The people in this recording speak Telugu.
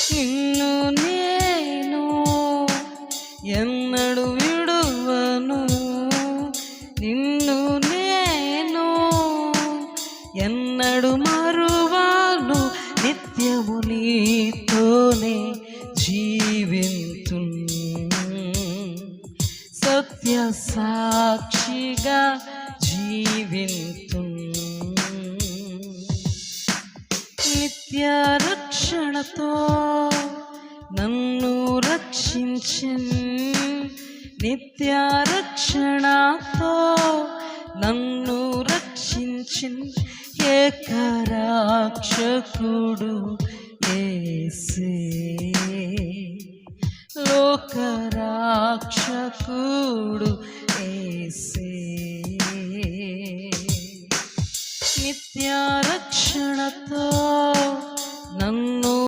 నిన్ను నేను ఎన్నడు విడువను, నిన్ను నేను ఎన్నడు మరువను, నిత్యము నీతోనే జీవింతున్, సత్య సాక్షిగా జీవింతున్. నిత్య రక్షణతో నన్ను రక్షించిన్, నిత్య రక్షణతో నన్ను రక్షించిన్ ఏకరక్షకుడు యేసే, లోకరక్షకుడు యేసే. నిత్య రక్షణతో